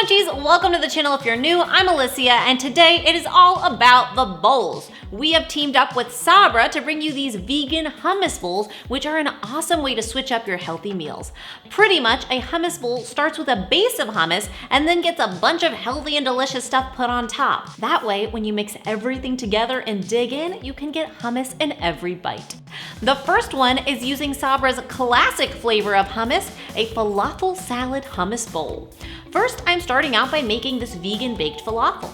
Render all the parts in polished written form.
Munchies, welcome to the channel if you're new. I'm Alyssia, and today it is all about the bowls. We have teamed up with Sabra to bring you these vegan hummus bowls, which are an awesome way to switch up your healthy meals. Pretty much, a hummus bowl starts with a base of hummus and then gets a bunch of healthy and delicious stuff put on top. That way, when you mix everything together and dig in, you can get hummus in every bite. The first one is using Sabra's classic flavor of hummus, a falafel salad hummus bowl. First, I'm starting out by making this vegan baked falafel.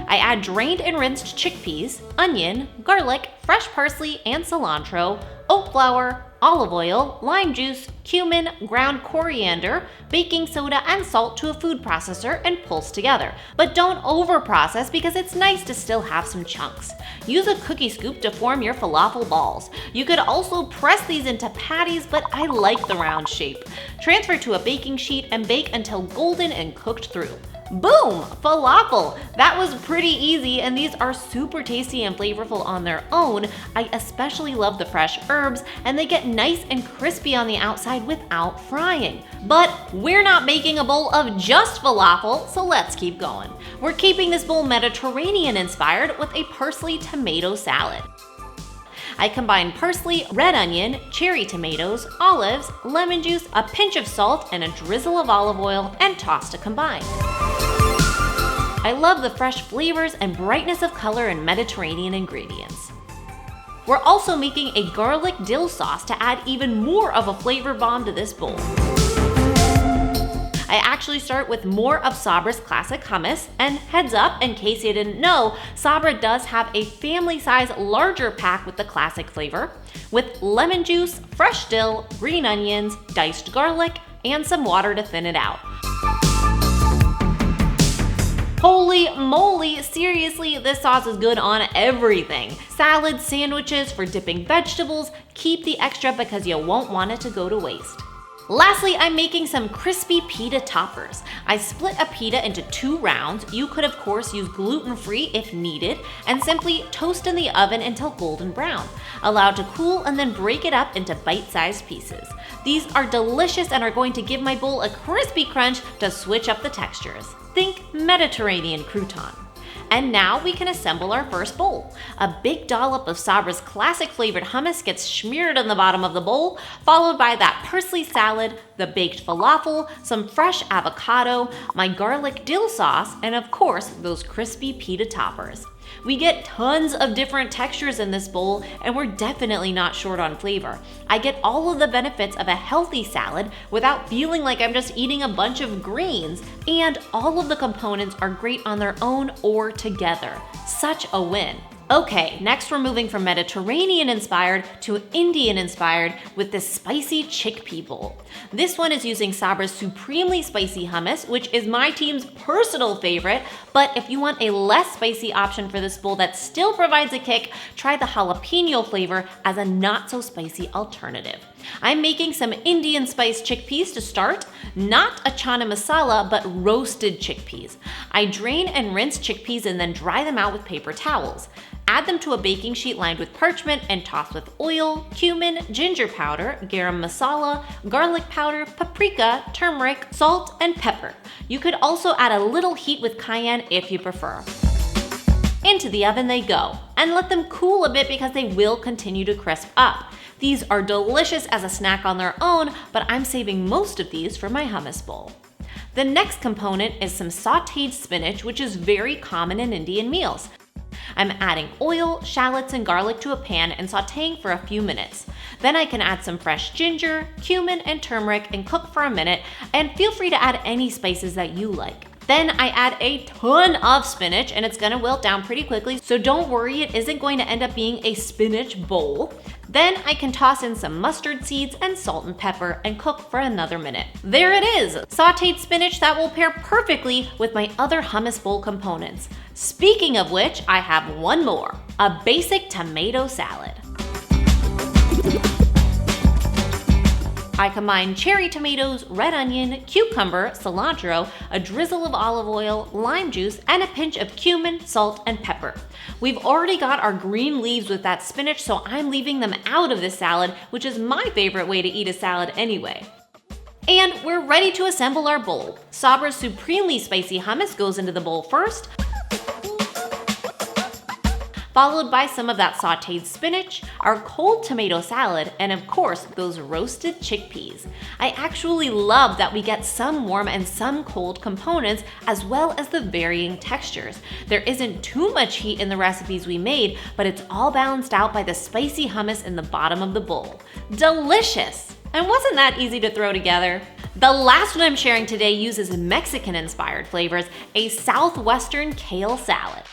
I add drained and rinsed chickpeas, onion, garlic, fresh parsley and cilantro, oat flour, olive oil, lime juice, cumin, ground coriander, baking soda, and salt to a food processor and pulse together. But don't over-process because it's nice to still have some chunks. Use a cookie scoop to form your falafel balls. You could also press these into patties, but I like the round shape. Transfer to a baking sheet and bake until golden and cooked through. Boom! Falafel! That was pretty easy, and these are super tasty and flavorful on their own. I especially love the fresh herbs, and they get nice and crispy on the outside without frying. But we're not making a bowl of just falafel, so let's keep going. We're keeping this bowl Mediterranean inspired with a parsley tomato salad. I combine parsley, red onion, cherry tomatoes, olives, lemon juice, a pinch of salt, and a drizzle of olive oil, and toss to combine. I love the fresh flavors and brightness of color in Mediterranean ingredients. We're also making a garlic dill sauce to add even more of a flavor bomb to this bowl. I actually start with more of Sabra's classic hummus, and heads up, in case you didn't know, Sabra does have a family-size larger pack with the classic flavor, with lemon juice, fresh dill, green onions, diced garlic, and some water to thin it out. Holy moly, seriously, this sauce is good on everything. Salads, sandwiches, for dipping vegetables, keep the extra because you won't want it to go to waste. Lastly, I'm making some crispy pita toppers. I split a pita into 2 rounds. You could of course use gluten-free if needed, and simply toast in the oven until golden brown. Allow to cool and then break it up into bite-sized pieces. These are delicious and are going to give my bowl a crispy crunch to switch up the textures. Think Mediterranean crouton. And now we can assemble our first bowl. A big dollop of Sabra's classic flavored hummus gets smeared on the bottom of the bowl, followed by that parsley salad, the baked falafel, some fresh avocado, my garlic dill sauce, and of course, those crispy pita toppers. We get tons of different textures in this bowl, and we're definitely not short on flavor. I get all of the benefits of a healthy salad without feeling like I'm just eating a bunch of greens, and all of the components are great on their own or together. Such a win. Okay, next we're moving from Mediterranean inspired to Indian inspired with this spicy chickpea bowl. This one is using Sabra's supremely spicy hummus, which is my team's personal favorite, but if you want a less spicy option for this bowl that still provides a kick, try the jalapeno flavor as a not so spicy alternative. I'm making some Indian spiced chickpeas to start, not a chana masala, but roasted chickpeas. I drain and rinse chickpeas and then dry them out with paper towels. Add them to a baking sheet lined with parchment and toss with oil, cumin, ginger powder, garam masala, garlic powder, paprika, turmeric, salt, and pepper. You could also add a little heat with cayenne if you prefer. Into the oven they go, and let them cool a bit because they will continue to crisp up. These are delicious as a snack on their own, but I'm saving most of these for my hummus bowl. The next component is some sautéed spinach, which is very common in Indian meals. I'm adding oil, shallots, and garlic to a pan and sautéing for a few minutes. Then I can add some fresh ginger, cumin, and turmeric and cook for a minute, and feel free to add any spices that you like. Then I add a ton of spinach, and it's gonna wilt down pretty quickly, so don't worry, it isn't going to end up being a spinach bowl. Then I can toss in some mustard seeds and salt and pepper and cook for another minute. There it is, sautéed spinach that will pair perfectly with my other hummus bowl components. Speaking of which, I have one more, a basic tomato salad. I combine cherry tomatoes, red onion, cucumber, cilantro, a drizzle of olive oil, lime juice, and a pinch of cumin, salt, and pepper. We've already got our green leaves with that spinach, so I'm leaving them out of this salad, which is my favorite way to eat a salad anyway. And we're ready to assemble our bowl. Sabra's supremely spicy hummus goes into the bowl first, followed by some of that sautéed spinach, our cold tomato salad, and of course, those roasted chickpeas. I actually love that we get some warm and some cold components, as well as the varying textures. There isn't too much heat in the recipes we made, but it's all balanced out by the spicy hummus in the bottom of the bowl. Delicious! And wasn't that easy to throw together? The last one I'm sharing today uses Mexican-inspired flavors, a Southwestern kale salad.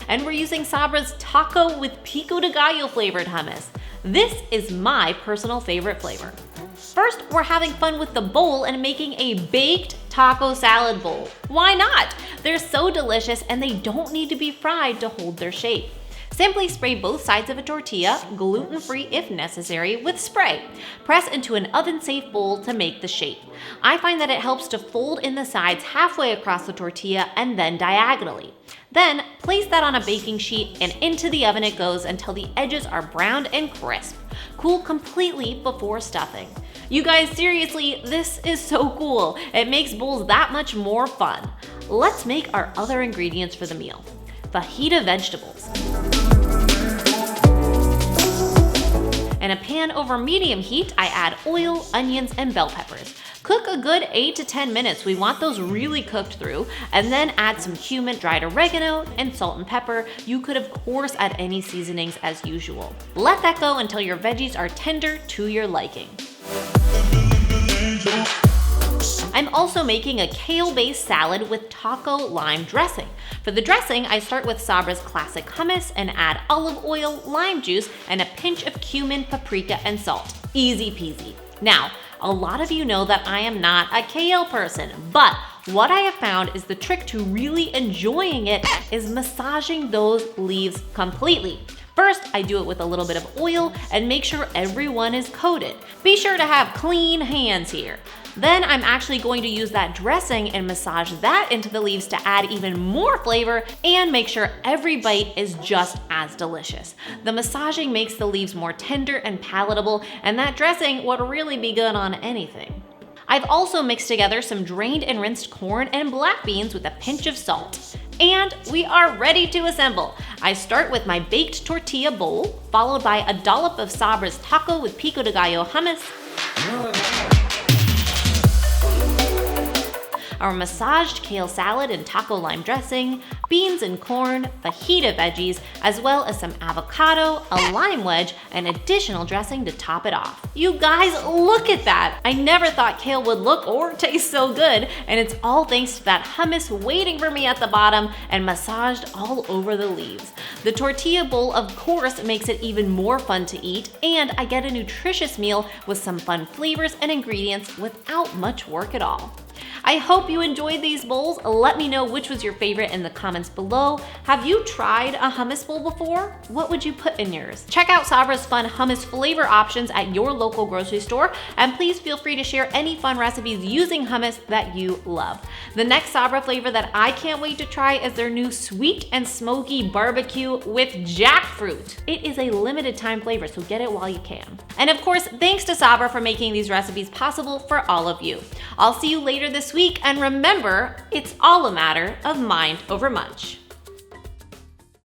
And we're using Sabra's taco with pico de gallo flavored hummus. This is my personal favorite flavor. First, we're having fun with the bowl and making a baked taco salad bowl. Why not? They're so delicious and they don't need to be fried to hold their shape. Simply spray both sides of a tortilla, gluten-free if necessary, with spray. Press into an oven-safe bowl to make the shape. I find that it helps to fold in the sides halfway across the tortilla and then diagonally. Then, place that on a baking sheet and into the oven it goes until the edges are browned and crisp. Cool completely before stuffing. You guys, seriously, this is so cool. It makes bowls that much more fun. Let's make our other ingredients for the meal. Fajita vegetables. In a pan over medium heat, I add oil, onions, and bell peppers. Cook a good 8 to 10 minutes. We want those really cooked through, and then add some cumin, dried oregano, and salt and pepper. You could of course add any seasonings as usual. Let that go until your veggies are tender to your liking. I'm also making a kale-based salad with taco lime dressing. For the dressing, I start with Sabra's classic hummus and add olive oil, lime juice, and a pinch of cumin, paprika, and salt. Easy peasy. Now, a lot of you know that I am not a kale person, but what I have found is the trick to really enjoying it is massaging those leaves completely. First, I do it with a little bit of oil and make sure everyone is coated. Be sure to have clean hands here. Then I'm actually going to use that dressing and massage that into the leaves to add even more flavor and make sure every bite is just as delicious. The massaging makes the leaves more tender and palatable, and that dressing would really be good on anything. I've also mixed together some drained and rinsed corn and black beans with a pinch of salt. And we are ready to assemble. I start with my baked tortilla bowl, followed by a dollop of Sabra's taco with pico de gallo hummus, our massaged kale salad and taco lime dressing, beans and corn, fajita veggies, as well as some avocado, a lime wedge, and additional dressing to top it off. You guys, look at that! I never thought kale would look or taste so good, and it's all thanks to that hummus waiting for me at the bottom and massaged all over the leaves. The tortilla bowl, of course, makes it even more fun to eat, and I get a nutritious meal with some fun flavors and ingredients without much work at all. I hope you enjoyed these bowls. Let me know which was your favorite in the comments below. Have you tried a hummus bowl before? What would you put in yours? Check out Sabra's fun hummus flavor options at your local grocery store, and please feel free to share any fun recipes using hummus that you love. The next Sabra flavor that I can't wait to try is their new sweet and smoky barbecue with jackfruit. It is a limited time flavor, so get it while you can. And of course, thanks to Sabra for making these recipes possible for all of you. I'll see you later this week, and remember, it's all a matter of mind over munch.